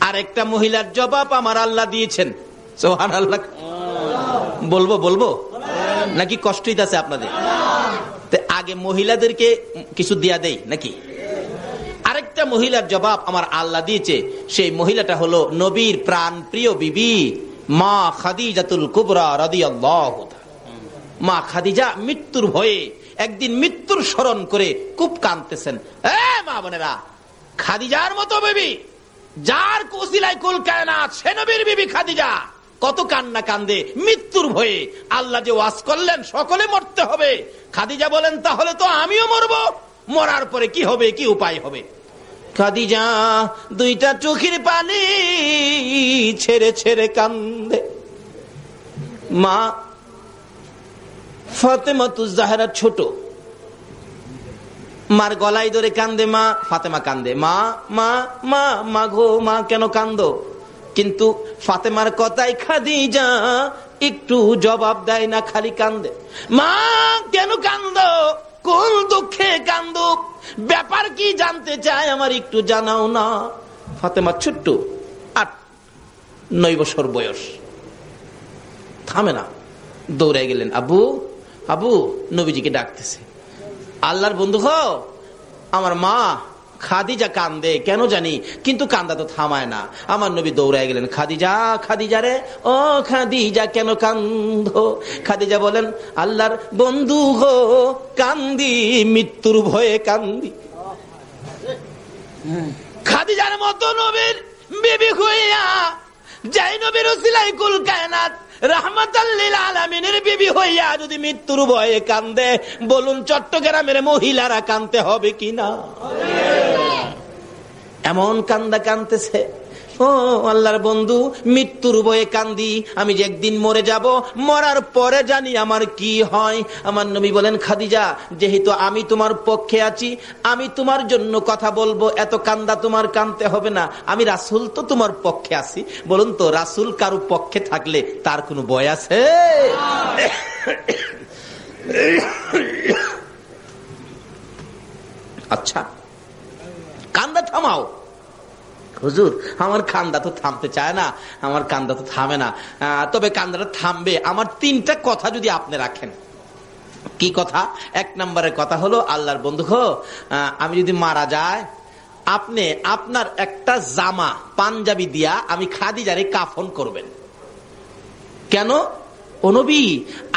আরেকটা মহিলার জবাব আমার আল্লাহ দিয়েছেন। সুবহানাল্লাহ। বলবো নাকি কষ্ট হইতাছে আপনাদের? আগে মহিলাদেরকে কিছু দিয়া দেই নাকি? আরেকটা মহিলার জবাব আমার আল্লাহ দিয়েছে। সেই মহিলাটা হলো নবীর প্রাণ প্রিয় বিবি মা খাদিজাতুল কুবরা রাদিয়াল্লাহু তাআলা। মা খাদিজা মৃত্যুর ভয়ে একদিন মৃত্যুর স্মরণ করে খুব কাঁদতেছেন। মা বোনেরা, খাদিজার মতো বিবি, যার ওসিলায় কুল কায়নাত, সে নবীর বিবি খাদিজা কত কান্না কান্দে মৃত্যুর ভয়ে। আল্লাহ যে ওয়াজ করলেন সকলে মরতে হবে, খাদিজা বলেন তাহলে তো আমিও মরবো, মরার পরে কি হবে, কি উপায় হবে? খাদিজা দুইটা চোখের পানি ছেড়ে ছেড়ে কান্দে। মা ফাতেমাতুজ জাহরা ছোট, মার গলায় ধরে কান্দে। মা ফাতেমা কান্দে, মা মা মা মা গো মা কেন কান্দো? কিন্তু ফাতেমার কথাই খাদিজা একটু জবাব দেয় না, খালি কান্দে। মা কেন কান্দো? কোন দুঃখে কান্দো? ব্যাপার কি জানতে চায়, আমার একটু জানাও না। ফাতেমা ছোট্ট, 8-9 বছর বয়স, থামে না, দৌড়ে গেলেন। আবু আবু নবীজিকে ডাকতেছে। আল্লাহর বন্ধু হো, আমার মা খাদিজা কান্দে কেন জানি, কিন্তু কান্দা তো থামায় না। আমার নবী দৌড়ায় গেলেন, খাদিজা খাদিজা রে, ও খাদিজা কেন কান্দো? খাদিজা বলেন, আল্লাহর বন্ধু হো কান্দি মৃত্যুর ভয়ে কান্দি। খাদিজার মতো নবীর বিবি হইয়া, যাই নবীর ওসিলায় কুল কায়নাত রাহমাতাল লিল আলামিনের বিবি হইয়া যদি মৃত্যুর ভয়ে কান্দে, বলুন চট্টগ্রামের মহিলারা কান্দতে হবে কিনা? এমন কান্দা কান্দতেছে। ও আল্লাহর বন্ধু, মৃত্যুর ভয়ে কান্দি, আমি যে একদিন মরে যাব, মরার পরে জানি আমার কি হয়। আমার নবী বলেন, খাদিজা যেহেতু আমি তোমার পক্ষে আছি, আমি তোমার জন্য কথা বলবো, এত কান্দা তোমার কান্দতে হবে না, আমি রাসূল তো তোমার পক্ষে আছি। বলুন তো, রাসূল কারো পক্ষে থাকলে তার কোনো ভয় আছে? আচ্ছা, কান্দা থামাও। হুজুর আমার কান্দা তো থামতে চায় না, আমার কান্দা তো থামে না। তবে কান্দাটা থামবে আমার 3টা কথা যদি আপনি রাখেন। কি কথা? 1 নম্বরের কথা হলো, আল্লাহর বন্ধু হো, আমি যদি মারা যায়, আপনি আপনার একটা জামা পাঞ্জাবি দিয়া আমি খাদিজারে কাফন করবেন। কেন? ও নবী,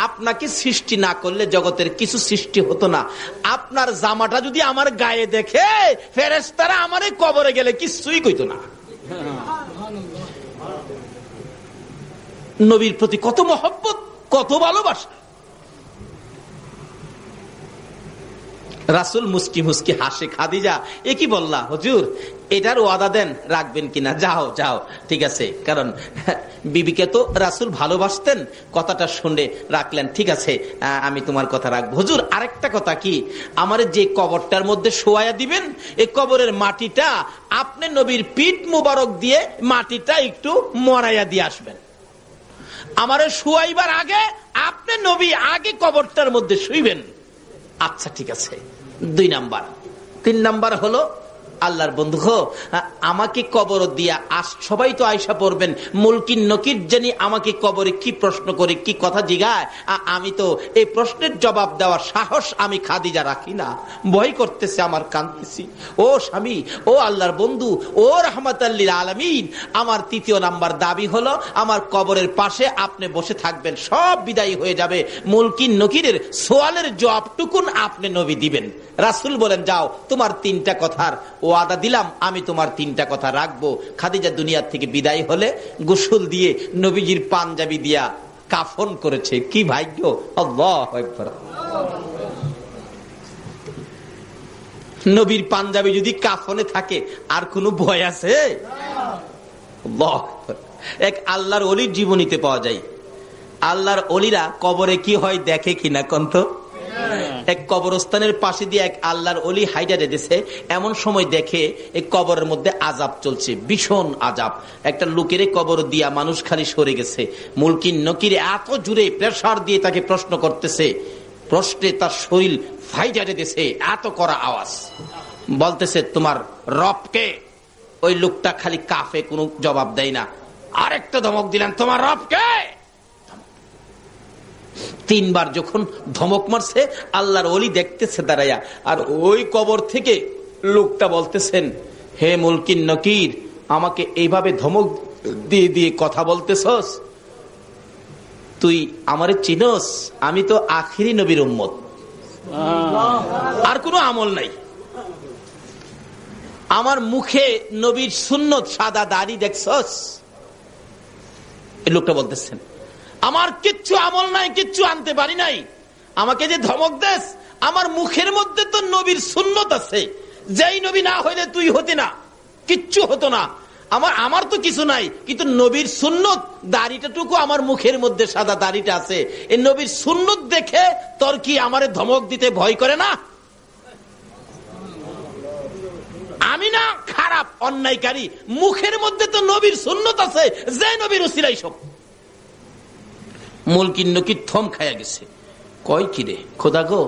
আপনাকে সৃষ্টি না করলে জগতের কিছু সৃষ্টি হতো না। আপনার জামাটা যদি আমার গায়ে দেখে, ফেরেশতারা আমারে কবরে গেলে কিছুই কইতো না। নবীর প্রতি কত মহব্বত, কত ভালোবাসা। রাসূল মুস্কি মুস্কি হাসে। খাদিজা এ কি বললা হুজুর, এটার ওয়াদা দেন রাখবেন কিনা? যাও যাও, ঠিক আছে। কারণ বিবিকে তো রাসূল ভালোবাসতেন, কথাটা শুনে রাখলেন। ঠিক আছে, আমি তোমার কথা রাখবো। হুজুর আরেকটা কথা কি, আমার যে কবরটার মধ্যে শোয়ায়া দিবেন, এই কবরের মাটিটা আপনি নবীর পিঠ মুবারক দিয়ে মাটিটা একটু মরাইয়া দিয়ে আসবেন। আমারে শুয়াইবার আগে আপনি নবী আগে কবরটার মধ্যে শুইবেন। আচ্ছা ঠিক আছে। 2 নাম্বার। 3 নাম্বার হলো, আল্লাহর বন্ধু হো, আমাকে কবর দিয়া সবাই তো আয়সা পড়বেন, মুলকিন নকির জানি আমাকে কবরে কি প্রশ্ন করে, কি কথা জিগায়, আমি তো এই প্রশ্নের জবাব দেওয়ার সাহস আমি খাদিজা রাখি না, ভয় করতেছে, আমার কাঁদতেছি। ও স্বামী, ও আল্লাহর বন্ধু, ও রাহমাতাল লিল আলামিন, আমার 3য় নাম্বার দাবি হলো, আমার কবরের পাশে আপনি বসে থাকবেন, সব বিদায়ী হয়ে যাবে, মুলকিন নকিরের সোয়ালের জবাবটুকুন আপনি নবী দিবেন। রাসূল বলেন, যাও, তোমার 3টা কথার ওয়াদা দিলাম, আমি তোমার 3টা কথা রাখবো। খাদিজা দুনিয়ার থেকে বিদায় হলে গোসল দিয়ে নবীজির পাঞ্জাবি দিয়া কাফন করেছে। কি ভাগ্য! আল্লাহু আকবার। নবীর পাঞ্জাবি যদি কাফনে থাকে আর কোনো ভয় আছে? আল্লাহু আকবার। এক আল্লাহর ওলির জীবনীতে পাওয়া যায়। আল্লাহর ওলিরা কবরে কি হয় দেখে কিনা কন্ত? এক কবরস্থানের পাশে দিয়ে এক আল্লাহর ওলি হাইডা যেতেছে, এমন সময় দেখে এই কবরের মধ্যে আযাব চলছে, ভীষণ আযাব। একটা লোকের কবর দিয়া মানুষ খালি সরে গেছে। মুলকিন নকির এত জুড়ে প্রেসার দিয়ে তাকে প্রশ্ন করতেছে, প্রশ্নে তার শরীর ফাইটা যেতেছে, এত করা আওয়াজ। বলতেছে, তোমার রবকে? ওই লোকটা খালি কাফে, কোনো জবাব দেয় না। আরেকটা ধমক দিলেন, তোমার রব কে? 3 বার যখন ধমক মারছে, আল্লাহর ওলি দেখতেছে দাঁড়াইয়া, আর ওই কবর থেকে লোকটা বলতেছেন, হে মুলকিন নকির, আমাকে এইভাবে ধমক দিয়ে দিয়ে কথা বলতেছস? তুই আমারে চিনস? আমি তো আখিরি নবীর উম্মত, আর কোনো আমল নাই। আমার মুখে নবীর সুন্নত, সাদা দাড়ি দেখছস? এই লোকটা বলতেছেন, আমার কিচ্ছু আমল নাই, কিচ্ছু আনতে পারি নাই, আমাকে যে ধমক দেস, আমার মুখের মধ্যে তো নবীর সুন্নত আছে, যেই নবী না হইলে তুই হতি না, কিচ্ছু হতো না। আমার তো কিছু নাই, কিন্তু নবীর সুন্নত, দাড়িটাটুকু আমার মুখের মধ্যে সাদা দাড়িটা আছে, এই নবীর সুন্নত দেখে তোর কি আমারে ধমক দিতে ভয় করে না? আমি না খারাপ অন্যায়কারী, মুখের মধ্যে তো নবীর সুন্নত আছে, যে নবীর উসিলাই সব। মুলকিন নকির থম খায়া গেছে, কয় কি রে খোদা গো,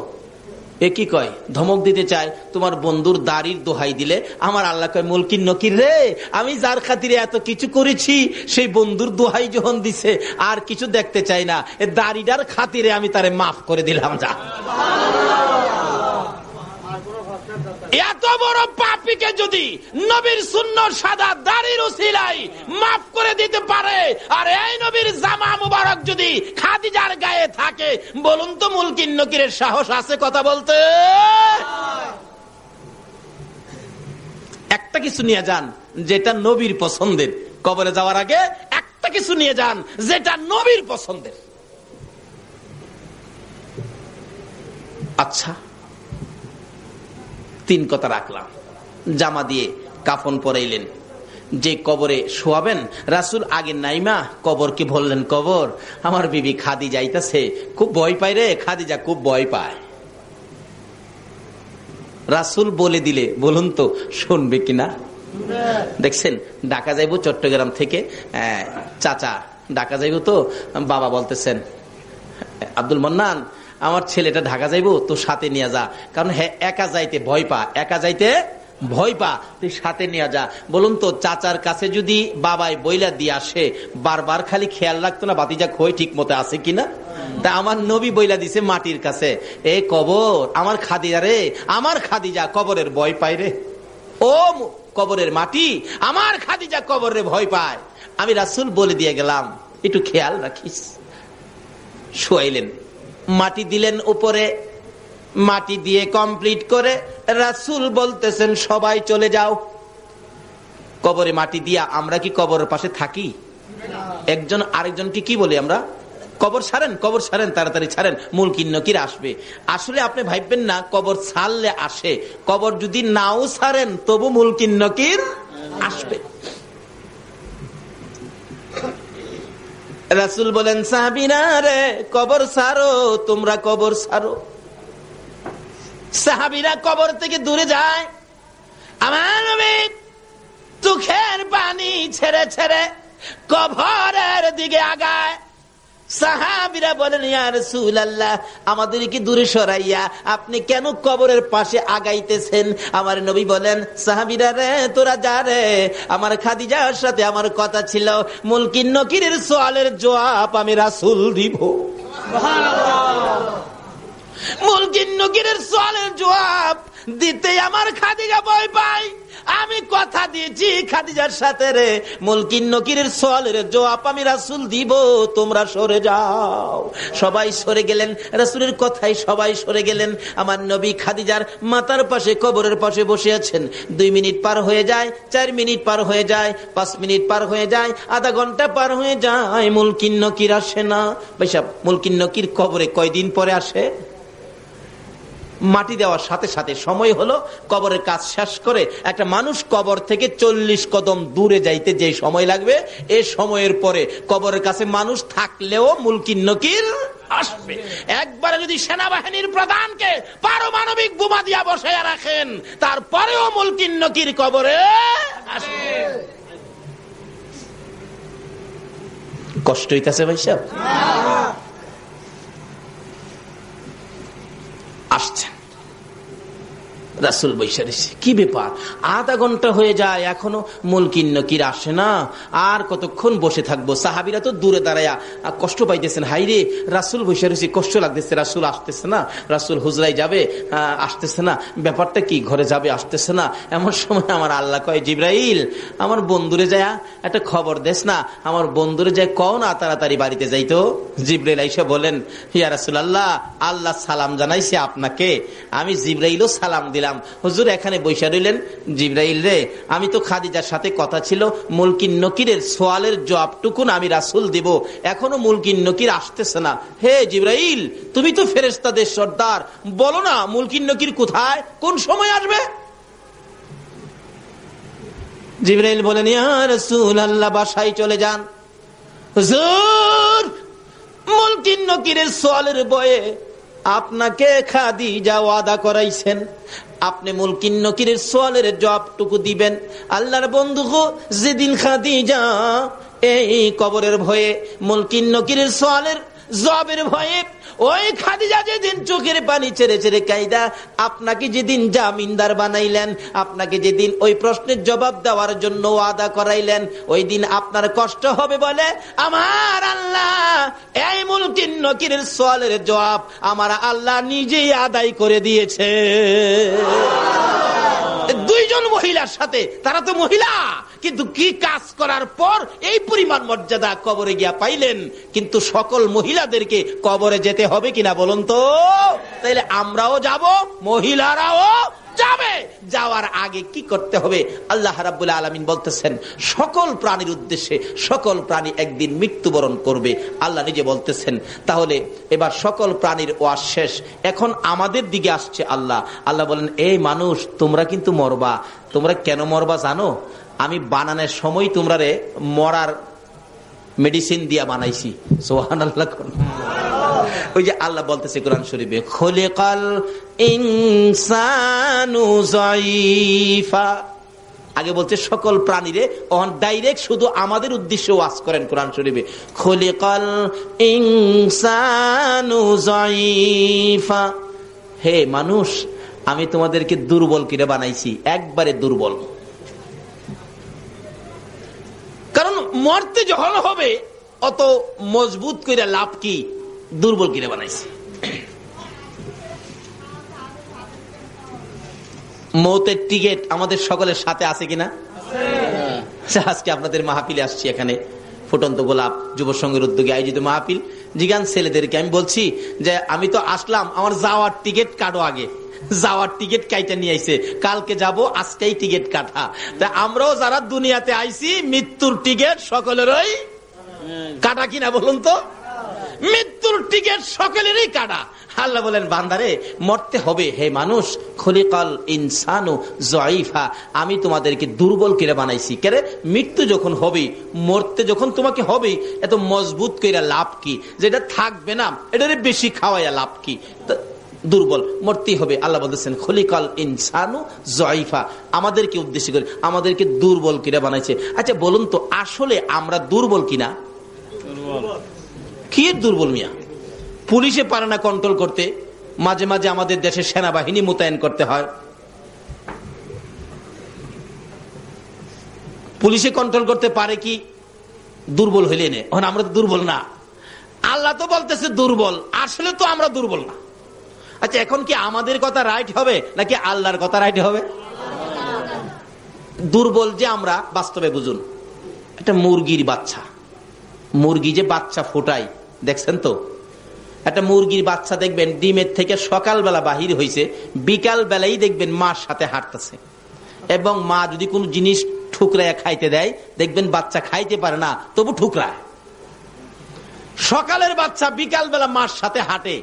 এ কি কয়? ধমক দিতে চায়, তোমার বন্ধুর দাড়ির দোহাই দিলে আমার আল্লাহ কয়, মুলকিন নকির রে, আমি যার খাতিরে এত কিছু করেছি, সেই বন্ধুর দোহাই যখন দিছে, আর কিছু দেখতে চাই না, এ দাড়িটার খাতিরে আমি তারে মাফ করে দিলাম, যা। এত বড় পাপীকে যদি নবীর সুন্নত সাদা দাড়ির উসিলায় মাফ করে দিতে পারে, আর এই নবীর জামা মুবারক যদি খাদিজার গায়ে থাকে, বলুন তো মুলকিন নকিরের সাহস আছে কথা বলতে? একটা কিছু নিয়ে যান যেটা নবীর পছন্দের, কবরে যাওয়ার আগে একটা কিছু নিয়ে যান যেটা নবীর পছন্দের। আচ্ছা, 3 কথা রাখলাম। জামা দিয়ে কাফন পরাইলেন, যে কবরে শোয়াবেন, রাসূল আগে নাইমা কবরকে বললেন, কবর, আমার বিবি খাদিজা যাইতেছে, খুব ভয় পায় রে, খাদিজা খুব ভয় পায়। রাসূল বলে দিলে বলুন তো শুনবে কিনা? দেখছেন, ঢাকা যাইব চট্টগ্রাম থেকে, চাচা ঢাকা যাইব, তো বাবা বলতেছেন, আব্দুল মান্নান, আমার ছেলেটা ঢাকা যাইবো, তো সাথে নিয়ে যা, কারণ হ্যাঁ একা যাইতে ভয় পা, একা যাইতে ভয় পা, তুই সাথে নিয়ে যা। বলুন তো, চাচার কাছে যদি বাবাই বইলা দিয়ে আসে, বারবার খালি খেয়াল রাখতো না বাতিজা খই ঠিক মতো আছে কিনা? তা আমার নবী বইলা দিছে মাটির কাছে, এ কবর, আমার খাদিজা রে, আমার খাদিজা কবরের ভয় পায় রে, ও কবরের মাটি, আমার খাদিজা কবরের ভয় পায়, আমি রাসূল বলে দিয়ে গেলাম, একটু খেয়াল রাখিস। শোয়াইলেন, মাটি দিলেন উপরে, মাটি দিয়ে কমপ্লিট করে রাসূল বলতেছেন, সবাই চলে যাও। কবরে মাটি দিয়া আমরা কি কবরের পাশে থাকি? একজন আরেকজনকে কি বলি আমরা? কবর ছাড়েন, কবর ছাড়েন, তাড়াতাড়ি ছাড়েন, মুলকিন নকির আসবে। আসলে আপনি ভাববেন না কবর ছাড়লে আসে, কবর যদি নাও ছাড়েন তবু মুলকিন নকির আসবে। রাসূল বলেন, সাহাবীরা রে, কবর ছাড়ো, তোমরা কবর ছাড়ো। সাহাবীরা কবর থেকে দূরে যায়, আমার নবী চোখের পানি ছেড়ে ছেড়ে কবরের দিকে আগায়। সাহাবীরা বলেন, ইয়া রাসূলুল্লাহ, আমাদেরকে দূরে সরাইয়া আপনি কেন কবরের পাশে আগাইতেছেন? আমার নবী বলেন, সাহাবীরা রে, তোরা যা রে, আমার খাদিজার সাথে আমার কথা ছিল, মুলকিন নকিরের সওয়ালের জবাব আমি রাসূল দিব। সুবহানাল্লাহ। মুলকিন নকিরের সওয়ালের জবাব দিতে আমার খাদিজা ভয় পায়, আমি কথা দিয়েছি খাদিজার সাথে রে, মুলকিন নকিরের সওয়ালের জবাব আমি রাসূল দিব, তোমরা সরে যাও। সবাই সরে গেলেন, রাসূলের কথাই সবাই সরে গেলেন। আমার নবী খাদিজার মাথার পাশে কবরের পাশে বসে আছেন। 2 মিনিট পার হয়ে যায়, 4 মিনিট পার হয়ে যায়, 5 মিনিট পার হয়ে যায়, আধা ঘন্টা পার হয়ে যায়, মুলকিন নকির আসে না। ভাইসাব, মুলকিন নকির কবরে কয়দিন পরে আসে? মাটি দেওয়ার সাথে সাথে সময় হলো, কবরের কাজ শেষ করে একটা মানুষ কবর থেকে 40 কদম দূরে যাইতে যে সময় লাগবে, এই সময়ের পরে কবরের কাছে মানুষ থাকলেও মুলকিন নকির আসবে। একবারে যদি সেনাবাহিনীর প্রধানকে পারমাণবিক বোমা দিয়া বসাইয়া রাখেন, তারপরেও মুলকিন নকির কবরে আসবে। কষ্ট হইতেছে ভাইসাব? আসছেন, রাসূল বৈশা রয়েছে, কি ব্যাপার, আধা ঘন্টা হয়ে যায় এখনো মুলকিন নকির আসে না, আর কতক্ষণ বসে থাকবো। সাহাবীরা তো দূরে দাঁড়ায়া কষ্ট পাইতেছেন, হাইরে রাসূল বৈশা রয়েছে, কষ্ট লাগতেছে, রাসূল আসতেছে না, রাসূল হুজরায় যাবে আসতেছে না, ব্যাপারটা কি, ঘরে যাবে আসতেছে না। এমন সময় আমার আল্লাহ কয়, জিবরাইল আমার বন্ধুরে যায় একটা খবর দেস না, আমার বন্ধুরে যায় কও না তাড়াতাড়ি বাড়িতে যাইতো। জিবরাইল আইসা বলেন, ইয়া রাসূলুল্লাহ আল্লাহ সালাম জানাইছে আপনাকে, আমি জিবরাইলও সালাম দিলাম। হুজুর এখানে বৈশা রইলেন। জিবরাইল রে, আমি তো খাদিজার সাথে কথা ছিল মুলকিন নকিরের সোয়ালের জবাবটুকুন আমি রাসূল দিব, এখনো মুলকিন নকির আসতেছে না। হে জিবরাইল, তুমি তো ফেরেশতাদের সর্দার, বলো না মুলকিন নকির কোথায়, কোন সময় আসবে? জিবরাইল বলেন, ইয়া রাসূলুল্লাহ বাসায় চলে যান। হুজুর মুলকিন নকিরের সোয়ালের বয়ে আপনাকে খাদিজা ওয়াদা করাইছেন, আপনি মুলকিন নকিরের সোয়ালের জবাবটুকু দিবেন। আল্লাহর বন্ধু গো, যেদিন খাদিজা এই কবরের ভয়ে মুলকিন নকিরের সোয়ালের জবাবের ভয়ে ওই খাদিজা যেদিন চোখের পানি ছেড়ে ছেড়ে কাইদা আপনাকে যেদিন জামিনদার বানাইলেন, আপনাকে যেদিন ওই প্রশ্নের জবাব দেওয়ার জন্য ওয়াদা করাইলেন, ওই দিন আপনার কষ্ট হবে বলে আমার আল্লাহ এই মুলকিন নকিরের সোয়ালের জবাব আমার আল্লাহ নিজেই আদায় করে দিয়েছে। দুইজন মহিলার সাথে, তারা তো মহিলা, কিন্তু কি কাজ করার পর এই পরিমাণ মর্যাদা কবরে গিয়া পাইলেন। কিন্তু সকল মহিলাদেরকে কবরে যেতে হবে কিনা বলুন তো? তাইলে আমরাও যাব, মহিলারাও যাবে। যাওয়ার আগে কি করতে হবে? আল্লাহ রাব্বুল আলামিন বলতেছেন সকল প্রাণীর উদ্দেশ্যে, সকল প্রাণী একদিন মৃত্যুবরণ করবে। আল্লাহ নিজে বলতেছেন, তাহলে এবার সকল প্রাণীর ওয়াজ শেষ, এখন আমাদের দিকে আসছে আল্লাহ। আল্লাহ বলেন, এই মানুষ তোমরা কিন্তু মরবা। তোমরা কেন মরবা জানো? আমি বানানোর সময় তোমরা রে মরার মেডিসিন দিয়া বানাইছি। সুবহানাল্লাহ। ওই যে আল্লাহ বলতেছে কোরআন শরীফে, খলিকাল ইনসানু যায়ীফা, আগে বলছে সকল প্রাণীরে, অন ডাইরেক্ট শুধু আমাদের উদ্দেশ্যে ওয়াজ করেন কোরআন শরীফে, খলিকাল ইনসানু যায়ীফা, হে মানুষ আমি তোমাদেরকে দুর্বল করে বানাইছি, একবারে দুর্বল। কারণ মরতে যখন হবে অত মজবুত করে লাভ কি, দুর্বল করে বানাইছি। মৌতের টিকেট আমাদের সকলের সাথে আছে কিনা? আজকে আপনাদের মাহফিলে আসছি, এখানে ফুটন্ত গোলাপ যুব সংঘের উদ্যোগে আয়োজিত মাহফিল। জিগান ছেলেদেরকে আমি বলছি যে আমি তো আসলাম, আমার যাওয়ার টিকিট কাটো, আগে যাওয়ার টিকিট কাইটা নিয়ে আইছে, কালকে যাব, আজকেই টিকিট কাটা। তা আমরাও যারা দুনিয়াতে আইছি মৃত্যুর টিকিট সকলেরই কাটা কিনা বলুন তো? মৃত্যুর টিকিট সকলেরই কাটা। আল্লাহ বলেন, বান্দারে মরতে হবে। হে মানুষ, খলিকাল ইনসানু যায়ীফা, আমি তোমাদেরকে দুর্বল করে বানাইছি। কেরে? মৃত্যু যখন হবে, মরতে যখন তোমাকে হবে, এত মজবুত করে লাভ কি? যেটা থাকবে না এটারে বেশি খাওয়াইয়া লাভ কি? দুর্বল, মরতেই হবে। আল্লাহ বলতেছেন খলিকাল ইনসানু যায়ীফা, আমাদেরকে উদ্দেশ্য করে আমাদেরকে দুর্বল করে বানাইছে। আচ্ছা বলুন তো, আসলে আমরা দুর্বল কিনা? কি দুর্বল মিয়া? পুলিশে পারে না কন্ট্রোল করতে, মাঝে মাঝে আমাদের দেশে সেনাবাহিনী মোতায়েন করতে হয়। পুলিশে কন্ট্রোল করতে পারে কি? দুর্বল হইলে নে, আমরা তো দুর্বল না। আল্লাহ তো বলতেছে দুর্বল, আসলে তো আমরা দুর্বল না। আচ্ছা এখন কি আমাদের কথা রাইট হবে নাকি আল্লাহর কথা রাইট হবে? দুর্বল যে আমরা বাস্তবে বুঝুন, একটা মুরগির বাচ্চা, মুরগি যে বাচ্চা ফোটায় দেখছেন তো? একটা মুরগির বাচ্চা দেখবেন ডিমের থেকে সকালবেলা বাহির হয়েছে, বিকাল বেলাই দেখবেন মার সাথে হাঁটতেছে, এবং মা যদি কোনো জিনিস ঠুকরায় খাইতে দেয় দেখবেন বাচ্চা খাইতে পারে না, তবু ঠুকরায়। সকালের বাচ্চা বিকাল বেলা মার সাথে হাঁটে,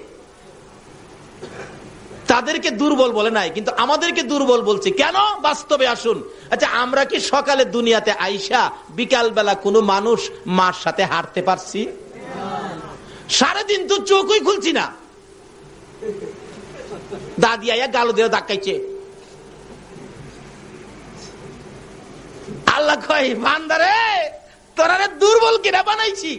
তাদেরকে দুর্বল বলে নাই, কিন্তু আমাদেরকে দুর্বল বলছে কেন? বাস্তবে আসুন। আচ্ছা আমরা কি সকালে দুনিয়াতে আইসা বিকাল বেলা কোনো মানুষ মার সাথে হাঁটতে পারছি? সারাদিন তো চোখই খুলছি না, দাদি আয়া গালো দিয়ে ধাক্কাইছে। আল্লাহ কয়, বান্দারে তোরা দুর্বল কিনা বানাইছি।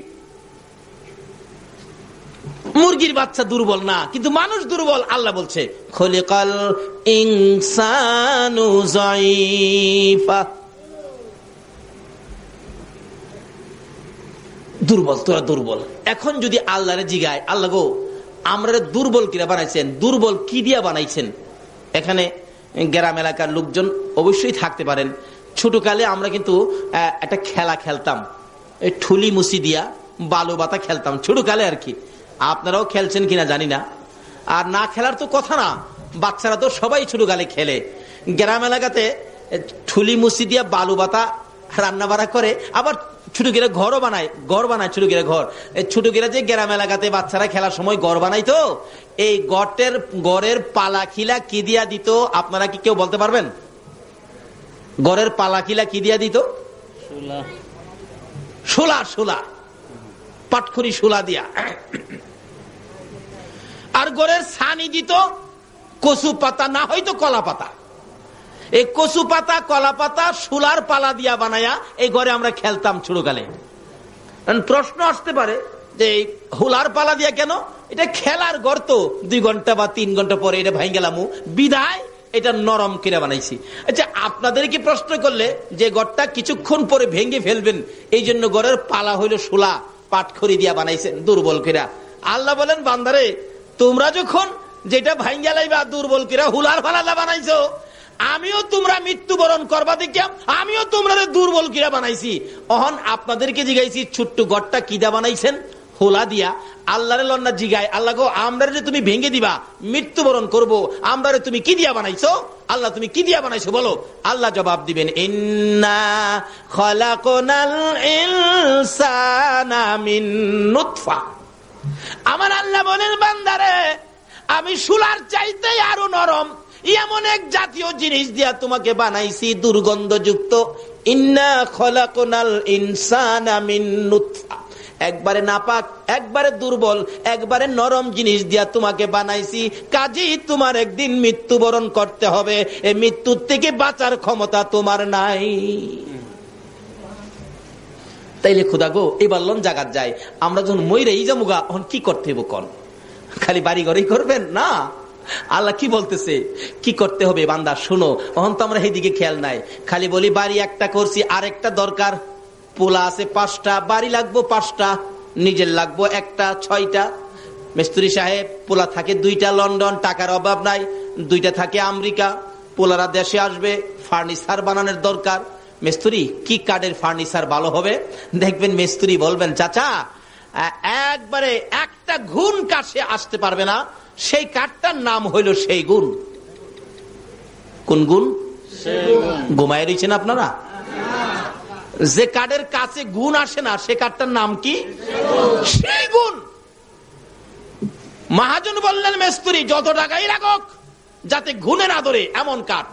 মুরগির বাচ্চা দুর্বল না, কিন্তু মানুষ দুর্বল। আল্লাহ বলছে খলিকাল ইনসানু যায়ীফা, দুর্বল, তোরা দুর্বল। এখন যদি আল্লাহরে জিগায়, আল্লাহ গো আমরা দুর্বল কিরা বানাইছেন, দুর্বল কি দিয়া বানাইছেন? এখানে গ্রাম এলাকার লোকজন অবশ্যই থাকতে পারেন। ছোটকালে আমরা কিন্তু একটা খেলা খেলতাম, এই ঠুলি মুসি দিয়া বালু বাতা খেলতাম ছোটকালে আর কি। আপনারাও খেলছেন কিনা জানি না, আর না খেলার তো কথা না, বাচ্চারা তো সবাই ছোটকালে খেলে। গ্রাম এলাকাতে ঠুলি মুসি দিয়া বালু বাতা রান্না বাড়া করে, আবার ছোট গিরা ঘরও বানায়, ঘর বানায় ছোট গিরা ঘর। এই ছোট গিরা যে গ্রাম এলাকাতে বাচ্চারা খেলার সময় ঘর বানাই, তো এই গড়ের পালা খিলা কি দিয়া দিত আপনারা কি কেউ বলতে পারবেন? গড়ের পালা খিলা কি দিয়া দিত? শোলা, শোলা, পাটখড়ি শোলা দিয়া। আর গড়ের ছানি দিত কচু পাতা, না হয়তো কলা পাতা। এই কচু পাতা, কলা পাতা, শুলার পালা দিয়া বানায়া এই ঘরে আমরা খেলতাম ছোটকালে। প্রশ্ন আসতে পারে যে এই হুলার পালা দিয়া কেন? এটা খেলার ঘর, তো 2 ঘন্টা বা 3 ঘন্টা পরে এটা ভাঙ গেলাম, বিদায় এটা নরম কিরা বানাইছি। আচ্ছা, আপনাদের কি প্রশ্ন করলে যে ঘরটা কিছুক্ষণ পরে ভেঙে ফেলবেন, এই জন্য ঘরের পালা হইল শুলা, পাটখড়ি দিয়া বানাইছেন দুর্বল কিরা। আল্লাহ বলেন বান্দারে, তোমরা যখন যেটা ভাঙ গেলাইবা দুর্বল কিরা হুলার পালা বানাইছো, আমিও তোমরা মৃত্যুবরণ করবা দেখে আমিও তোমরা দুর্বল কিরা বানাইছি। অহন আপনাদেরকে জিগাইছি ছোট্ট ঘরটা কিদা বানাইছেন? হোলা দিয়া। আল্লাহরে লন্না জিগায়, আল্লাহ গো আমরা যে তুমি ভেঙে দিবা, মৃত্যুবরণ করব, আমরা তুমি কি দিয়া বানাইছো? আল্লাহ তুমি কি দিয়া বানাইছো বলো? আল্লাহ জবাব দিবেন, ইন্না খালাকনাল ইনসানা মিন নুতফা। আমার আল্লাহ বলেন বান্দারে, আমি শুলার চাইতে আরো নরম এমন এক জাতীয় জিনিস দিয়া তোমাকে বানাইছি, দুর্গন্ধযুক্ত। ইন্না খলাকনাল ইনসানা মিন নুতফা, একবারে নাপাক, একবারে দুর্বল, একবারে নরম জিনিস দিয়া তোমাকে বানাইছি। কাজেই তোমার একদিন মৃত্যুবরণ করতে হবে, এই মৃত্যুর থেকে বাঁচার ক্ষমতা তোমার নাই। তাইলে খুদা গো এবার লন জাগাত যায়, আমরা যখন মইরাই যামুগা এখন কি করতে হইব? কোন খালি বাড়ি ঘরেই করবেন না? আল্লাহ কি বলতেছে, কি করতে হবে? বান্দা শোনো, এখন তো আমরা এইদিকে খেয়াল নাই, খালি বলি বাড়ি একটা করছি, আরেকটা দরকার। পোলা আছে 5টা, বাড়ি লাগবো 5টা, নিজের লাগবো 1টা, 6টা। মিস্ত্রি সাহেব পোলা থাকে 2টা লন্ডন, টাকার অভাব নাই, 2টা থাকে আমেরিকা। পোলারা দেশে আসবে, ফার্নিচার বানানোর দরকার। মিস্ত্রি কি কাঠের ফার্নিচার ভালো হবে? দেখবেন মিস্ত্রি বলবেন, চাচা একবারে একটা ঘুণ কাছে আসতে পারবে না, সেই কাঠটার নাম হইল সেই গুণ। কোন গুণ? ঘুমায় রয়েছেন আপনারা? যে কাঠের কাছে গুণ আসে না, সে কাঠটার নাম কি? সেই গুণ। মহাজন বললেন মিস্ত্রি যত টাকাই রাখুক যাতে গুণে না ধরে এমন কাঠ,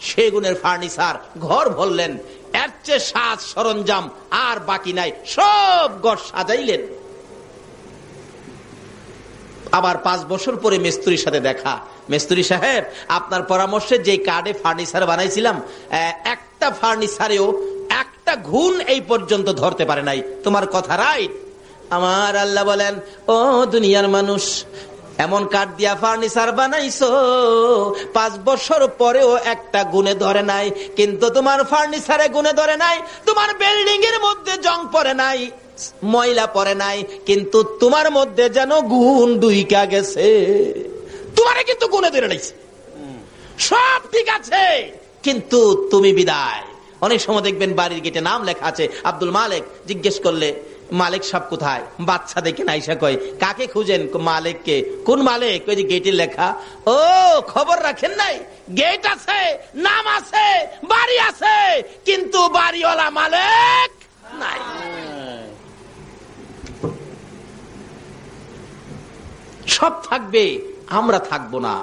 সেই গুণের ফার্নিচার। ঘর ভরলেন, এর চেয়ে সাজ সরঞ্জাম আর বাকি নাই, সব ঘর সাজাইলেন। আবার 5 বছর পরে মিস্ত্রির সাথে দেখা, মিস্ত্রি সাহেব আপনার পরামর্শে যে কাঠে ফার্নিচার বানাইছিলাম, একটা ফার্নিচারেও একটা ঘুণ এই পর্যন্ত ধরতে পারে নাই। তোমার কথা রাইট। আমার আল্লাহ বলেন, ও দুনিয়ার মানুষ, এমন কাঠ দিয়া ফার্নিচার বানাইছো 5 বছর পরেও একটা গুণে ধরে নাই, কিন্তু তোমার ফার্নিচারে গুণে ধরে নাই। তোমার বিল্ডিং এর মধ্যে জং পড়ে নাই, ময়লা পড়ে নাই, কিন্তু তোমার মধ্যে যেন গুণ ঢুইকা গেছে। তোমারে কিন্তু গুণে ধরে নাইছে, সব ঠিক আছে, কিন্তু তুমি বিদায়। অনেক সময় দেখবেন বাড়ির গেটে নাম লেখা আছে আব্দুল মালিক, জিজ্ঞেস করলে মালিক সাহেব কোথায়? বাচ্চা দেখে নাইসা কয়, কাকে খুঁজেন? মালিককে। কোন মালিক? ওই যে গেটে লেখা। ও খবর রাখেন নাই? গেট আছে, নাম আছে, বাড়ি আছে, কিন্তু বাড়িওয়ালা মালিক নাই। সব থাকবে, আমরা থাকবো না।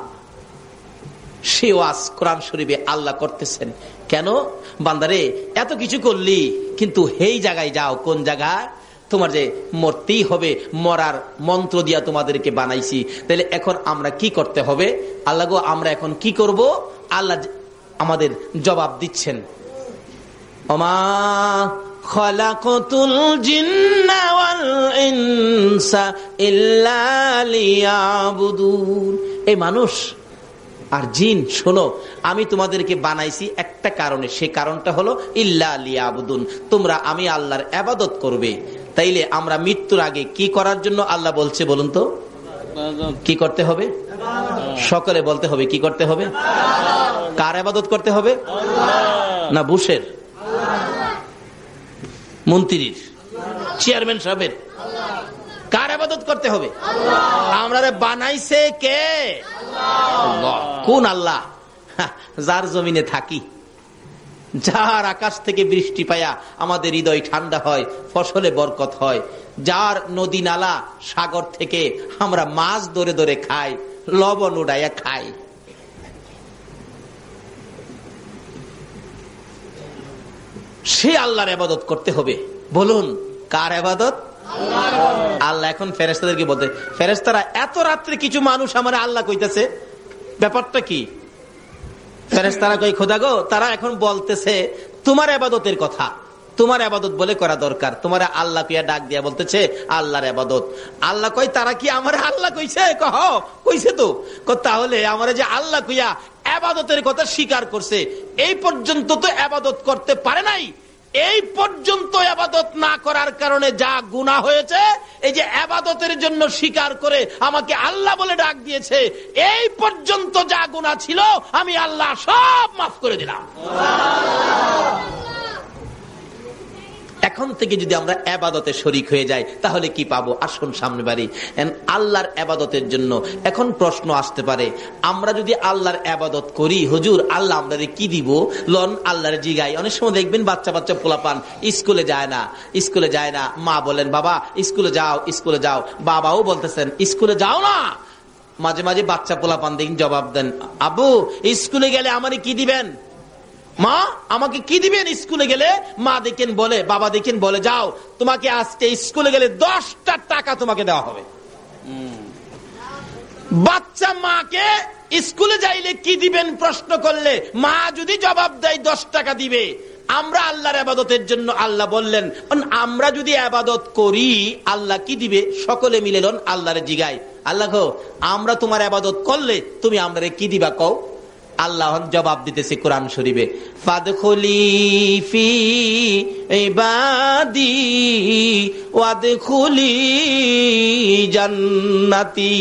সে ওয়াজ কোরআন শরীফে আল্লাহ করতেছেন। কেন? বান্দারে এত কিছু করলি, কিন্তু এই জায়গায় যাও। কোন জায়গায়? তোমার যে মরতেই হবে, মরার মন্ত্র দিয়া তোমাদেরকে বানাইছি। তাহলে এখন আমরা কি করতে হবে? আল্লাহ গো আমরা এখন কি করব? আল্লাহ আমাদের জবাব দিচ্ছেন, ওমা খালাকাতুল জিন্না জিন্না ওয়াল ইনসা ইল্লা লিয়াবুদুন। এই মানুষ আর জিন, শোনো, আমি তোমাদেরকে বানাইছি একটা কারণে, সে কারণটা হলো ইল্লা লিয়াবুদুন, তোমরা আমি আল্লাহর ইবাদত করবে। তাইলে আমরা মৃত্যুর আগে কি করার জন্য আল্লাহ বলছে বলুন তো? কি করতে হবে? সকলে বলতে হবে কি করতে হবে? কার ইবাদত করতে হবে? না বুশের, মন্ত্রীর, চেয়ারম্যান সাহেবের? কার ইবাদত করতে হবে? আমরা বানাইছে কে? কোন আল্লাহ? যার জমিনে থাকি, যার আকাশ থেকে বৃষ্টি পায়া আমাদের হৃদয় ঠান্ডা হয়, ফসলে বরকত হয়, যার নদী নালা সাগর থেকে আমরা মাছ ধরে ধরে খাই, লবণ উড়াইয়া খাই। সে আল্লাহর ইবাদত করতে হবে। বলুন কার ইবাদত? আল্লাহ। এখন ফেরেশতাদেরকে বলতে, ফেরেশতারা এত রাত্রে কিছু মানুষ আমার আল্লাহ কইতেছে, ব্যাপারটা কি? ফেরেশতারা কই, খোদা গো, তারা এখন বলতেছে তোমার ইবাদতের কথা, তোমার ইবাদত বলে করা দরকার। তোমার আল্লাহ কইয়া ডাক দিয়া বলতেছে আল্লাহর ইবাদত। আল্লাহ কই, তারা কি আমার আল্লাহ কইছে? কহ কইছে তো। তাহলে আমার যে আল্লাহ কইয়া ইবাদতের কথা স্বীকার করছে, এই পর্যন্ত তো ইবাদত করতে পারে নাই। এই পর্যন্ত ইবাদত না করার কারণে যা গুনাহ হয়েছে, এই যে ইবাদতের জন্য স্বীকার করে আমাকে আল্লাহ বলে ডাক দিয়েছে, এই পর্যন্ত যা গুনাহ ছিল আমি আল্লাহ সব মাফ করে দিলাম। এখন থেকে যদি আমরা ইবাদতে শরীক হয়ে যাই তাহলে কি পাবো? আসুন সামনে বাড়ি। আল্লাহর ইবাদতের জন্য এখন প্রশ্ন আসতে পারে, আমরা যদি আল্লাহর ইবাদত করি, হুজুর আল্লাহ আমাদের কি দিব? লন আল্লাহর জিগাই। অনেক সময় দেখবেন বাচ্চা বাচ্চা পোলাপান স্কুলে যায় না, স্কুলে যায় না, মা বলেন বাবা স্কুলে যাও, স্কুলে যাও, বাবাও বলতেছেন স্কুলে যাও না। মাঝে মাঝে বাচ্চা পোলাপান দেখেন জবাব দেন, আব্বু স্কুলে গেলে আমারে কি দিবেন? মা আমাকে কি দিবেন স্কুলে গেলে? মা দেখেন বলে, বাবা দেখেন বলে, যাও তোমাকে আজকে স্কুলে গেলে 10টা টাকা তোমাকে দেওয়া হবে। বাচ্চা মাকে স্কুলে যাইলে কি দিবেন প্রশ্ন করলে মা যদি জবাব দেয় 10 টাকা দিবে। আমরা আল্লাহর ইবাদতের জন্য আল্লাহ বললেন, আমরা যদি ইবাদত করি আল্লাহ কি দিবে? সকলে মিলে লন আল্লাহরে জিগাই, আল্লাহ গো আমরা তোমার ইবাদত করলে তুমি আমরারে কি দিবা কও? আল্লাহ জবাব দিতেছে কোরআন শরীফে, ফাদখুলি ফি ইবাদি ওয়াদখুলি জান্নাতি।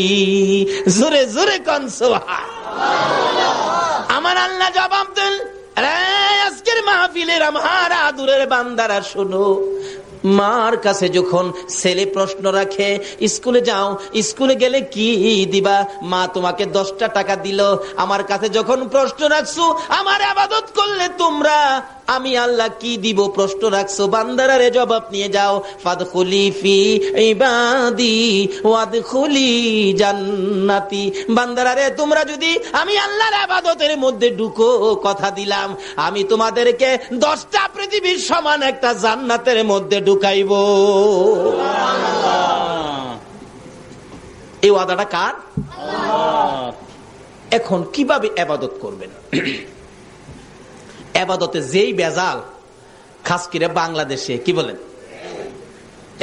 জোরে জোরে কোন সুবহানাল্লাহ। আমার আল্লাহ জবাব দেন, আরে আজকের মাহফিলের আমার আদুরের বান্দারা শোনো, মার কাছে যখন ছেলে প্রশ্ন রাখে স্কুলে যাও, স্কুলে গেলে কি দিবা? মা তোমাকে 10টা টাকা দিল। আমার কাছে যখন প্রশ্ন রাখছো আমার ইবাদত করলে তোমরা আমি আল্লাহ কি দিব প্রশ্ন রাখছো, বান্দারা রে জবাব নিয়ে যাও, ফাদখুলি ফি ইবাদি ওয়াদখুলি জান্নাতি। বান্দারা রে তোমরা যদি আমি আল্লাহর ইবাদতের মধ্যে ঢুকো, কথা দিলাম আমি তোমাদেরকে 10টা পৃথিবীর সমান একটা জান্নাতের মধ্যে ঢুকাইব। এই ওয়াদাটা কার? এখন কিভাবে ইবাদত করবেন? ইবাদতে যেই বেজাল, খাস করে বাংলাদেশে কি বলেন,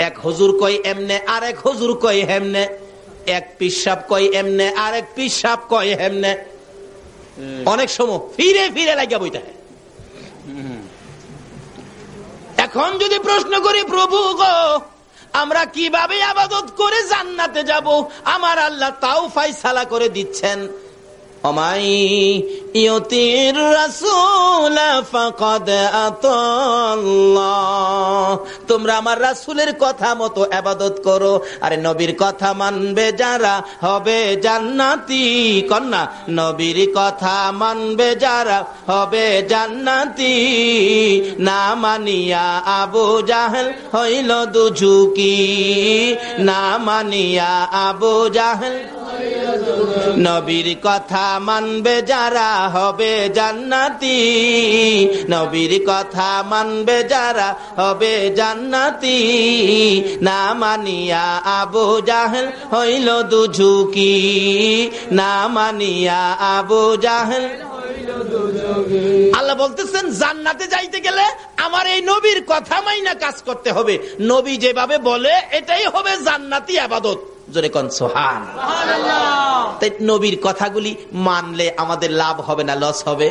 এক হুজুর কয় এমনে আর এক হুজুর কয় হেমনে, এক পিসাব কয় এমনে আর এক পিসাব কয় হেমনে, অনেক সময় ফিরে ফিরে লাগিয়া বইতে। এখন যদি প্রশ্ন করি প্রভু গো আমরা কিভাবে ইবাদত করে জান্নাতে যাব, আমার আল্লাহ তাও ফায়সালা করে দিচ্ছেন, ওমাই ইউতির রাসূল ফাকাদ আতাল্লাহ। তোমরা আমার রাসূলের কথা মতো ইবাদত করো, আরে নবীর কথা মানবে যারা হবে জান্নাতি। কন্যা নবীর কথা মানবে যারা হবে জান্নাতি। না মানিয়া আবু জাহেল হইল দুঝুকি, না মানিয়া আবু জাহেল। নবীর কথা মানবে যারা হবে জান্নাতি, নবীর কথা মানবে যারা হবে জান্নাতি। না মানিয়া আবু জাহেল হইল দুঝুকি, না মানিয়া আবু জাহেল। আল্লাহ বলতেছেন জান্নাতে যাইতে গেলে আমার এই নবীর কথা মাইনা কাজ করতে হবে। নবী যেভাবে বলে এটাই হবে জান্নাতি ইবাদত। জোরে কোন সুবহানাল্লাহ। তাই নবীর কথাগুলি মানলে আমাদের লাভ হবে না লস হবে?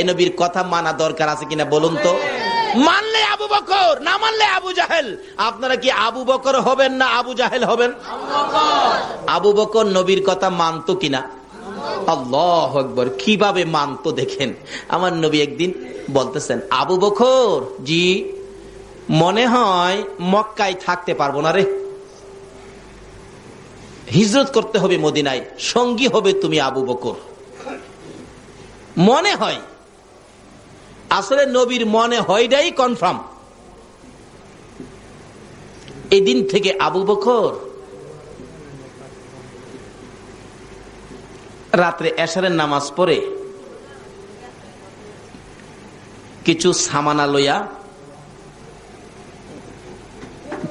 এই নবীর কথা মানা দরকার আছে কিনা বলুন তো? মানলে আবু বকর, না মানলে আবু জাহেল। আপনারা কি আবু বকর হবেন না আবু জাহেল হবেন? আবু বকর নবীর কথা মানতো কিনা? আল্লাহু আকবার, কিভাবে মানতো দেখেন। আমার নবী একদিন বলতেছেন, আবু বকর জি, মনে হয় মক্কায় থাকতে পারবো না রে, হিজরত করতে হবে মদিনায়, সঙ্গী হবে তুমি আবু বকর। মনে হয়, আসলে নবীর মনে হয়টাই কনফার্ম। এই দিন থেকে আবু বকর রাত্রে এশারের নামাজ পড়ে কিছু সামানা লইয়া,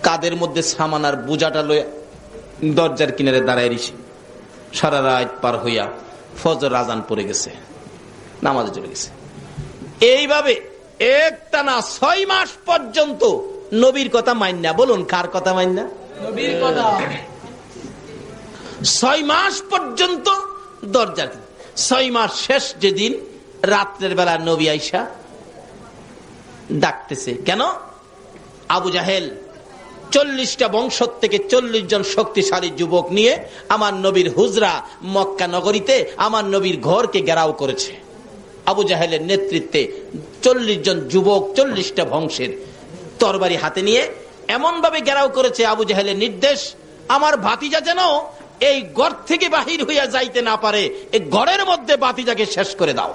কাদের মধ্যে সামানার বোঝাটা লইয়া দরজার কিনারে দাঁড়ায় রইছে। সারা রাত পার হইয়া ফজর আজান পড়ে গেছে, নামাজে চলে গেছে। এইভাবে একটানা 6 মাস পর্যন্ত নবীর কথা মাইন্না। বলুন কার কথা মাইন্না? নবীর কথা। 6 মাস পর্যন্ত দরজার। 6 মাস শেষ যেদিন, রাত্রের বেলা নবী আইসা ডাকতেছে। কেন? আবু জাহেল 40টা বংশ থেকে 40 জন শক্তিশালী যুবক নিয়ে আমার নবীর হুজরা মক্কা নগরীতে আমার নবীর ঘরকে ঘেরাও করেছে। আবু জাহেলের নেতৃত্বে 40 জন যুবক 40টা বংশের তরবারি হাতে নিয়ে এমন ভাবে ঘেরাও করেছে। আবু জাহেলের নির্দেশ, আমার ভাতিজা যেন এই ঘর থেকে বাহির হইয়া যাইতে না পারে, এই ঘরের মধ্যে ভাতিজাকে শেষ করে দাও।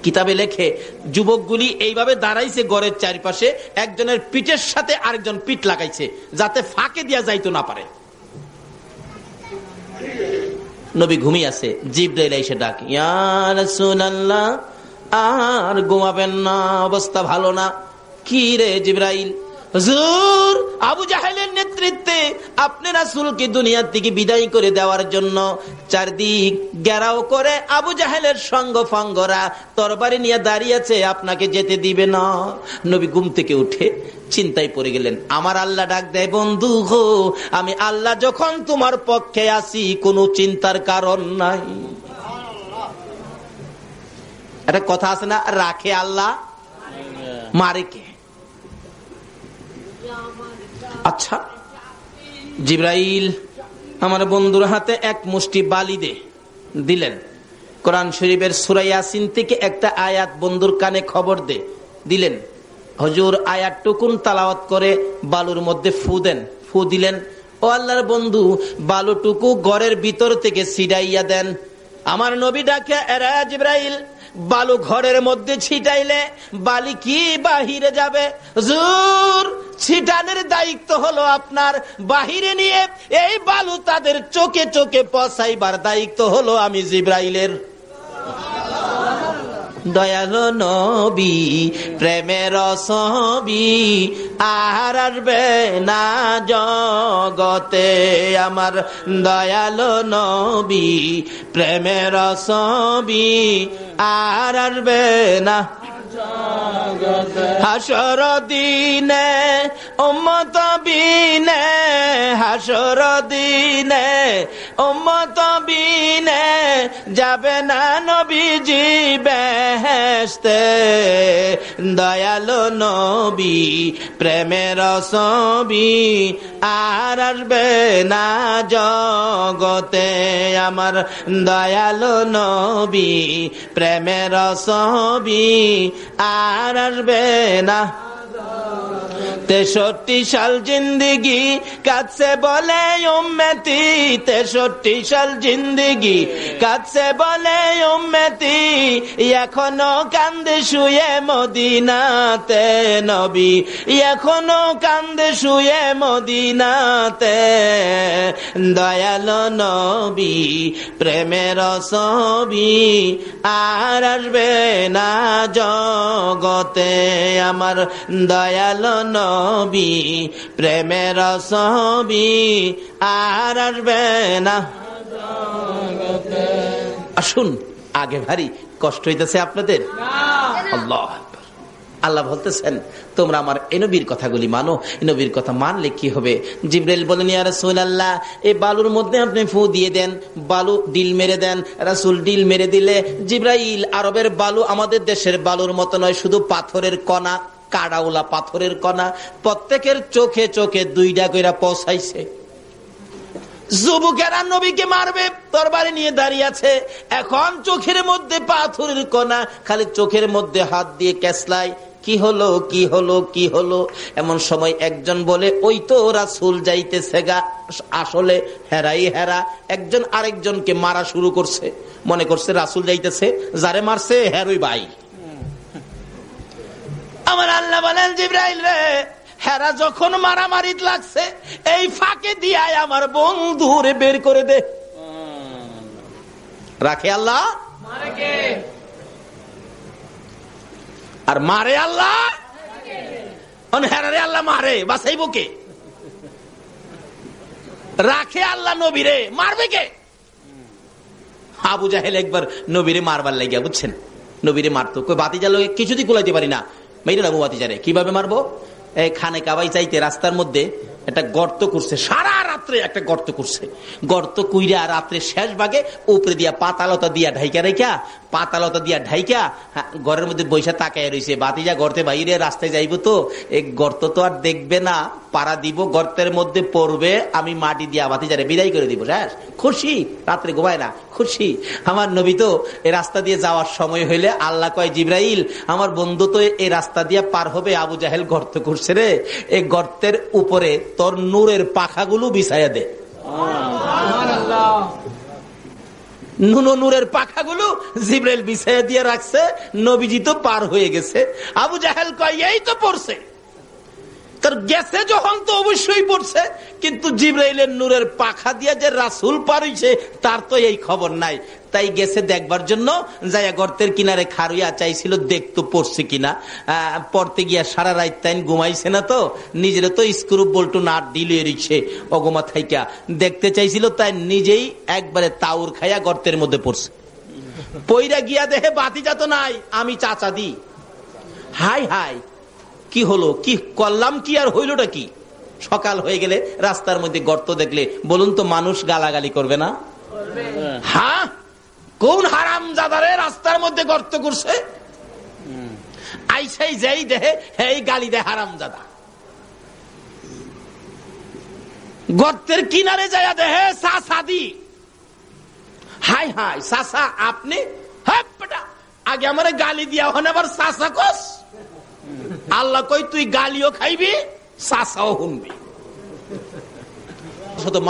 কিতাবে লেখে যুবকগুলি এইভাবে দাঁড়াইছে ঘরের চারপাশে, একজনের পিঠের সাথে আরেকজন পিঠ লাগাইছে যাতে ফাঁকে দিয়া যাইতো না পারে। নবী ঘুমিয়ে আছে, জিবরাইল এসে ডাক, ইয়া রাসূলুল্লাহ, আর ঘুমাবেন না, অবস্থা ভালো না। কি রে জিবরাইল? হুজুর, আবু জাহেলের নেতৃত্বে আপনি রাসূলকে দুনিয়া থেকে বিদায় করে দেওয়ার জন্য চারদিক ঘেরাও করে আবু জাহেলের সঙ্গ ফাঙ্গরা তরবারি নিয়ে দাঁড়িয়ে আছে, আপনাকে যেতে দিবে না। নবী ঘুম থেকে উঠে চিন্তায় পড়ে গেলেন। আমার আল্লাহ ডাক দেয়, বন্ধু গো, আমি আল্লাহ যখন তোমার পক্ষে আছি কোনো চিন্তার কারণ নাই। একটা কথা আছে না, রাখে আল্লাহ মারে কে? আচ্ছা, জিবরাইল আমার বন্ধুর হাতে এক মুষ্টি বালি দিলেন। কোরআন শরীফের সূরা ইয়াসিন থেকে একটা আয়াত বন্ধুর কানে খবর দিলেন। হুজুর আয়াতটুকুন তেলাওয়াত করে বালুর মধ্যে ফু দেন। ফু দিলেন, ও আল্লাহর বন্ধু, বালুটুকু ঘরের ভিতর থেকে ছিটাইয়া দেন। আমার নবী ডাকে, এরা জিবরাইল, বালু ঘরের মধ্যে ছিটাইলে বালি কি বাহিরে যাবে? হুজুর, ছিটানোর দায়িত্ব হলো আপনার, বাহিরে নিয়ে এই বালু তাদের চোখে চোখে পৌঁছাইবার দায়িত্ব হলো আমি জিবরাইলের। দয়ালো নবী প্রেমের ছবি আর আসবে না জগতে, আমার দয়ালো নবী প্রেমের ছবি আর আসবে না হাসর দিনে উম্মত বিনে, হাসর দিনে উম্মত বিনে যাবে না নবীজি বেহেশতে। দয়ালো নবী প্রেমের ছবি আর আসবে না জগতে, আমার দয়ালো নবী প্রেমের ছবি আর আসবে না। 63 সাল জিন্দিগি কাছে বলে উম্মতি, 63 সাল জিন্দিগি কাছে বলে উম্মতি, এখনো কান্দে শুয়ে মদিনাতে নবী, এখনো কান্দে শুয়ে মদিনাতে। দয়ালো নবী প্রেমের ছবি আর আসবে না জগতে, আমার দয়ালো নবী প্রেমের ছবি আর আসবে না। আসুন আগে ভারী কষ্ট হইতেছে আপনাদের? আল্লাহ আল্লাহ বলতেছেন তোমরা আমার এই নবীর কথাগুলি মানো। এই নবীর কথা মানলে কি হবে? জিবরাইল বলেন, ইয়া রাসূলুল্লাহ, এই বালুর মধ্যে আপনি ফু দিয়ে দেন, বালু ডিল মেরে দেন। রাসূল ডিল মেরে দিলে, জিবরাইল, আরবের বালু আমাদের দেশের বালুর মতো নয়, শুধু পাথরের কণা, কাড়াওলা পাথরের কণা, প্রত্যেকের চোখে চোখে 2টা কইরা পৌঁছাইছে। যুবকেরা নবীকে মারবে, তরবারি নিয়ে দাঁড়িয়ে আছে, এখন চোখের মধ্যে পাথরের কণা, খালি চোখের মধ্যে হাত দিয়ে ক্যাসলাই, কি হলো কি হলো কি হলো? এমন সময় একজন বলে, ওই তো রাসূল যাইতেছে গা। আসলে হেরাই হেরা, একজন আরেকজনকে মারা শুরু করছে, মনে করছে রাসূল যাইতেছে, যারে মারছে হেরই ভাই। আমার আল্লাহ বলেন, জিবরাইল রে, হেরা যখন মারামারি লাগছে, এই ফাঁকে দিয়ে আমার বন্ধুরে বের করে দে। রাখে আল্লাহ আর মারে আল্লাহ, হেরারে আল্লাহ মারে, বাসাইব কে? রাখে আল্লাহ নবীরে, মারবে কে? আবু জাহেল একবার নবীরে মারবার লাগিয়া, বুঝছেন, নবীরে মারতো, কই বাতিজা লোক কিছুতেই কুলাইতে পারি না, মেরে রাখবো বাতিজারে, কিভাবে মারবো? খানে কাবাই চাইতে রাস্তার মধ্যে একটা গর্ত করছে, সারা রাত্রে একটা গর্ত করছে, গর্ত কুইরা রাত্রে শেষ ভাগে উপরে দিয়া পাতালতা দিয়া ঢাইকা রেখা, পাতালতা দিয়া ঢাইকা ঘরের মধ্যে বৈশা তাকায় রয়েছে। বাতিজা গর্তে বাইরে রাস্তায় যাইবো, তো এই গর্ত তো আর দেখবে না, পাড়া দিব, গর্তের মধ্যে পড়বে, আমি মাটি দিয়া বাতিজারে বিদায় করে দিব, শেষ। খুশি, রাত্রে ঘুমায় না, খুশি। আমার নবী তো এই রাস্তা দিয়ে যাওয়ার সময় হইলে আল্লাহ কয়, জিবরাইল, আমার বন্ধু তো এই রাস্তা দিয়ে পার হবে, আবু জাহেল গর্ত করছে রে, এই গর্তের উপরে তোর নূরের পাখাগুলো বিছাইয়া দে। নূরের পাখাগুলো জিবরাইল বিছাইয়া দিয়ে রাখছে, নবীজি তো পার হয়ে গেছে। আবু জাহেল কয়, এই তো পড়ছে, তার গেছে যখন তো অবশ্যই পড়ছে, কিন্তু জিবরাইলের নূরের পাখা দিয়ে যে রাসূল পার হইছে তার তো এই খবর নাই। তাই গেছে দেখবার জন্য, যাইয়া গর্তের কিনারে খারুইয়া চাইছিল দেখতো পড়ছে কিনা। পড়তে গিয়া সারা রাত তাই ঘুমাইছে না, তো নিজের তো স্ক্রু বল্টু নাট দিলে রিক্সে অগমা থাইকা দেখতে চাইছিল, তাই নিজেই একবারে তাউর খাইয়া গর্তের মধ্যে পড়ছে। পইরা গিয়া দেখে বাতিজা তো নাই, আমি চাচা দি। হাই হাই, কি হলো, কি করলাম, কি আর হইলটা কি? সকাল হয়ে গেলে রাস্তার মধ্যে গর্ত দেখলে বলুন তো মানুষ গালাগালি করবে না? হ্যাঁ, কোন হারামজাদারে রাস্তার মধ্যে গর্ত করছে? আইসাই যাই দেহে এই গালি দেয় হারামজাদা। গর্তের কিনারে যাইয়া দেহে সাসাদি, হাই হাই সাসা আপনি, হ্যাঁ বেটা, আগে আমারে গালি দিয়া হন, আবার সাসা কস। আল্লাহ কই, তুই গালিও খাইবি, সাসাও শুনবি।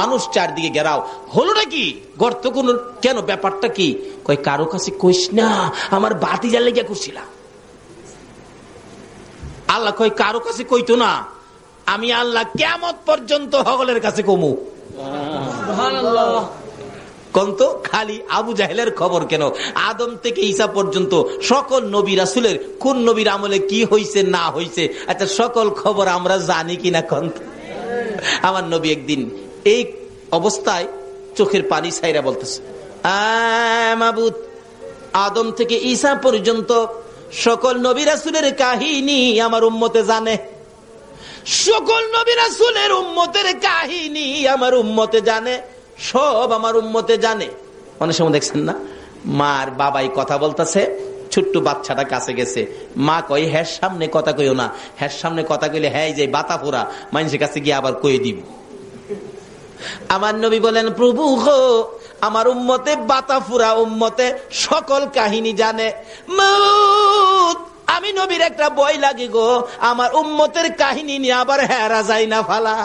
মানুষ চারদিকে ঘেরাও, হলোটা কি? গর্ত কোন কেন, ব্যাপারটা কি? কই, কারো কাছে কইস না, আমার বাতিজা লেগে করছিলাম। আল্লাহ কই, কারো কাছে কইতো না, আমি আল্লাহ কিয়ামত পর্যন্ত সকলের কাছে কমু। সুবহানাল্লাহ। কন্ত খালি আবু জাহেলের খবর কেন? আদম থেকে ঈসা পর্যন্ত সকল নবী রাসূলের কোন নবীর আমলে কি হইছে না হইছে, আচ্ছা সকল খবর আমরা জানি কিনা কন্ত? আমার নবী একদিন এই অবস্থায় চোখের পানি ছাইরা বলতেছে, মাবুদ, আদম থেকে ঈসা পর্যন্ত সকল নবী রাসূলের কাহিনী আমার উম্মতে জানে, সকল নবী রাসূলের উম্মতের কাহিনী আমার উম্মতে জানে, সব আমার উম্মতে জানে। অনেক সময় দেখছেন না, মার বাবাই কথা বলতেছে, ছোট্ট বাচ্চাটা কাছে গেছে, মা কই, হ্যাঁ সামনে কথা কইও না, হ্যাঁ সামনে কথা কইলে হ্যাঁ যে বাতা পোড়া, মানুষের কাছে গিয়ে আবার কয়ে দিব। আমার নবী বলেন, প্রভু গো, আমার উম্মতে বাতা ফুরা উম্মতে সকল কাহিনী জানে। আমি নবীর একটা বই লাগি গো, আমার উম্মতের কাহিনী নিয়ে আবার হেরা যায় না ফালা।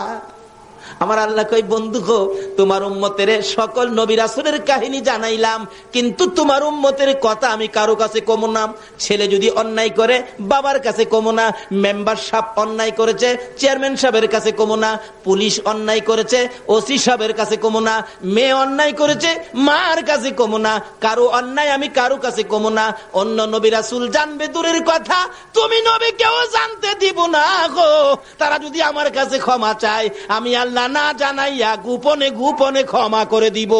আমার আল্লাহ কই, বন্ধু গো, তোমার উম্মতের সকল নবী রাসূলের কাহিনী জানাইলাম, কিন্তু তোমার উম্মতের কথা আমি কারো কাছে কমো না। ছেলে যদি অন্যায় করে বাবার কাছে কমো না, মেম্বার সাহেব অন্যায় করেছে চেয়ারম্যান সাহেবের কাছে কমো না, পুলিশ অন্যায় করেছে ওসি সাহেবের কাছে কমো না, মেয়ে অন্যায় করেছে মার কাছে কমো না, কারো অন্যায় আমি কারো কাছে কমো না। অন্য নবী রাসূল জানবে দূরের কথা, তুমি নবী কেউ জানতে দিব না গো। তারা যদি আমার কাছে ক্ষমা চায়, আমি আল্লাহ না জানাইয়া গোপনে গোপনে ক্ষমা করে দিব।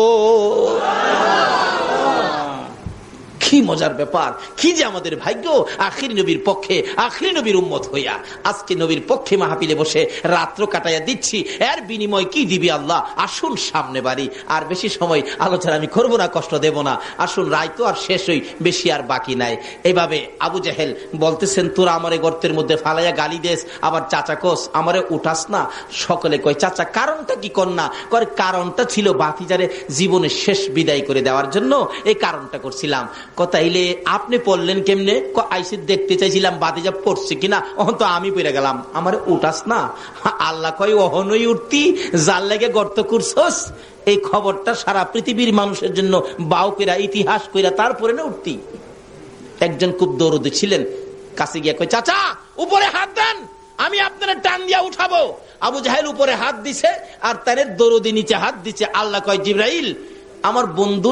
কি মজার ব্যাপার, কি যে আমাদের ভাগ্য, আখির নবীর পক্ষে, আখির নবীর উম্মত হইয়া আজকে নবীর পক্ষে মাহফিলে বসে রাত্র কাটাইয়া দিচ্ছি। এর বিনিময় কি দিবি আল্লাহ? আসুন সামনে বাড়ি, আর বেশি সময় আলোচনা আমি করবো না, কষ্ট দেব না। আসুন, রায় তো আর শেষ হই, বেশি আর বাকি নাই। এভাবে আবু জেহেল বলতেছেন, তোরা আমারে গর্তের মধ্যে ফালাইয়া গালি দেস, আবার চাচা কোস আমারে উঠাস না। সকলে কয়, চাচা কারণটা কি? কন্যা কয়, কারণটা ছিল ভাতিজারে জীবনের শেষ বিদায় করে দেওয়ার জন্য এই কারণটা করছিলাম। তাইলে আপনি পড়লেন কেমনে? আইসি দেখতে চাইছিলাম ভাতিজা পড়ছে কিনা, অহন তো আমি পড়ে গেলাম, আমারে উঠাস না। আল্লাহ কয়, অহনই উঠতি, যার লেগে গর্ত করছস। এই খবরটা সারা পৃথিবীর মানুষের জন্য বাউ কইরা, ইতিহাস কইরা তারপরে না উঠতি। একজন খুব দরদি ছিলেন, কাছে গিয়া কয়, চাচা উপরে হাত দেন, আমি আপনার টান দিয়া উঠাবো। আবু জাহেল উপরে হাত দিছে আর তার দরদি নিচে হাত দিছে। আল্লাহ কয়, জিবরাইল আমার বন্ধু